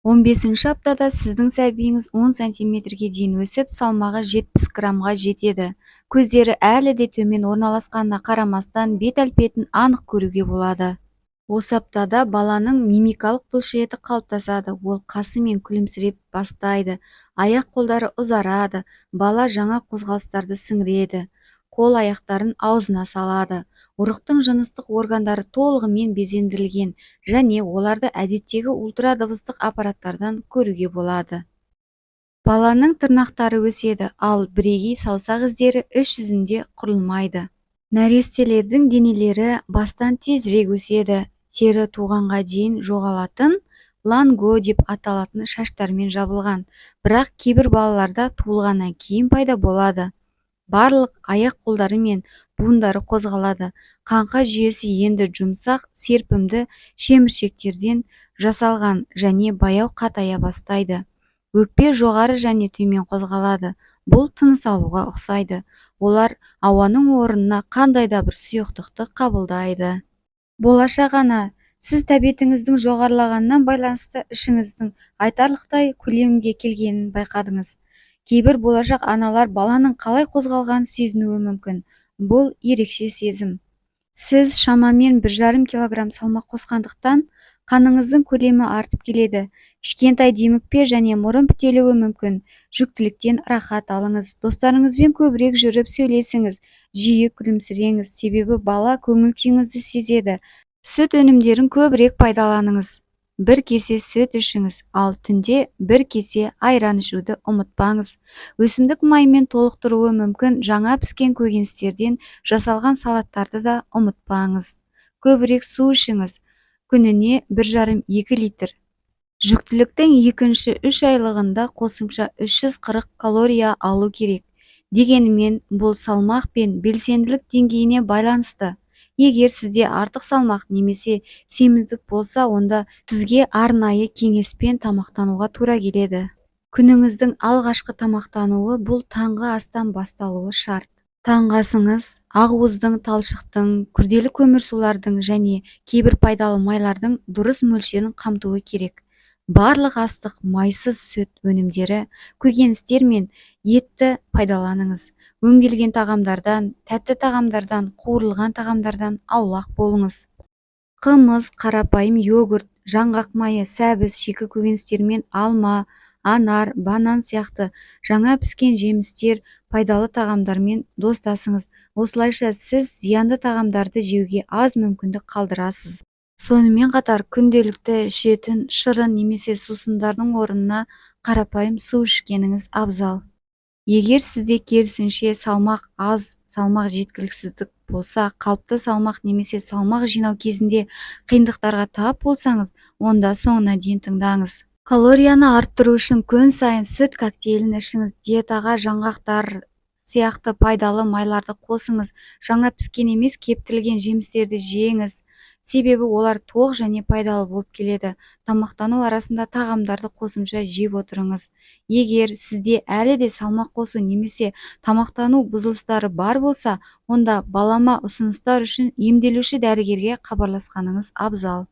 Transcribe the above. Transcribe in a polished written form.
15-ші аптада сіздің сәбиіңіз 10 сантиметрге дейін өсіп, салмағы 70 граммға жетеді. Көздері әлі де төмен орналасқанына қарамастан, бет-әлпетін анық көруге болады. Осы аптада баланың мимикалық бұлшықеті қалыптасады, ол қасымен күлімсіреп бастайды, аяқ-қолдары ұзарады, бала жаңа қозғалыстарды сіңіреді, қол-аяқтарын аузына салады. Ұрықтың жыныстық органдары толығымен безендірілген және оларды әдеттегі ультрадыбыстық аппараттардан көруге болады. Баланың тырнақтары өседі, ал бірегей саусақ іздері іс жүзінде құрылмайды. Нәрестелердің денелері бастан тезірек өседі, тері туғанға дейін жоғалатын ланго деп аталатын шаштармен жабылған, бірақ кейбір балаларда туылғаннан кейін пайда болады. Барлық аяқ-қолдары мен буындары қозғалады. Қаңқа жүйесі енді жұмсақ, серпімді шеміршектерден жасалған және баяу қатая бастайды. Өкпе жоғары және төмен қозғалады. Бұл тыныс алуға ұқсайды. Олар ауаның орнына қандай да бір сұйықтықты қабылдайды. Болашақ ана, сіз тәбетіңіздің жоғарылағаннан байланысты ішіңіздің айтарлықтай көлемге келгенін байқадыңыз. Кейбір болашақ аналар баланың қалай қозғалғанын сезінуі мүмкін. Бұл ерекше сезім. Сіз шамамен 1,5 килограмм салмақ қосқандықтан, қаныңыздың көлемі артып келеді. Кішкентай демікпе және мұрын бітелуі мүмкін. Жүктіліктен рахат алыңыз. Достарыңызбен көбірек жүріп сөйлесіңіз. Жиі күлімсіреңіз, себебі бала көңіл күйіңізді сезеді. Сүт өнімдерін көбірек пайдаланыңыз. 1 кесе сүт ішіңіз, ал түнде 1 кесе айран ішуді ұмытпаңыз. Өсімдік майымен толықтыруы мүмкін жаңа піскен көкөністерден жасалған салаттарды да ұмытпаңыз. Көбірек су ішіңіз, күніне 1,5-2 литр. Жүктіліктің екінші 3 айлығында қосымша 340 калория алу керек. Дегенмен, бұл салмақ пен белсенділік деңгейіне байланысты. Егер сізде артық салмақ немесе семіздік болса, онда сізге арнайы кеңеспен тамақтануға тура келеді. Күніңіздің алғашқы тамақтануы бұл таңғы астан басталуы шарт. Таңғы асыңыз ақуыздың, талшықтың, күрделі көмірсулардың және кейбір пайдалы майлардың дұрыс мөлшерін қамтуы керек. Барлық астық, майсыз сүт өнімдері, көкөністер мен етті пайдаланыңыз. Өңделген тағамдардан, тәтті тағамдардан, қуырылған тағамдардан аулақ болыңыз. Қымыз, қарапайым йогурт, жаңғақ майы, сәбіз, шикі көкөністермен алма, анар, банан сияқты жаңа піскен жемістер, пайдалы тағамдармен достасыңыз. Осылайша сіз зиянды тағамдарды жеуге аз мүмкіндік қалдырасыз. Сонымен қатар күнделікті ішетін шырын немесе сусындардың орнына қарапайым су ішкеніңіз абзал. Егер сізде керісінше салмақ аз, салмақ жеткіліксіздік болса, қалыпты салмақ немесе салмақ жинау кезінде қиындықтарға тап болсаңыз, онда соңына дейін тыңдаңыз. Калорияны арттыру үшін күн сайын сүт коктейлін ішіңіз, диетаға жаңғақтар сияқты пайдалы майларды қосыңыз, жаңа піскен емес кептірілген жемістерді жеңіз. Себебі олар тоқ және пайдалы болып келеді. Тамақтану арасында тағамдарды қосымша жеп отырыңыз. Егер сізде әлі де салмақ қосу немесе тамақтану бұзылыстары бар болса, онда балама ұсыныстар үшін емделуші дәрігерге хабарласқаныңыз абзал.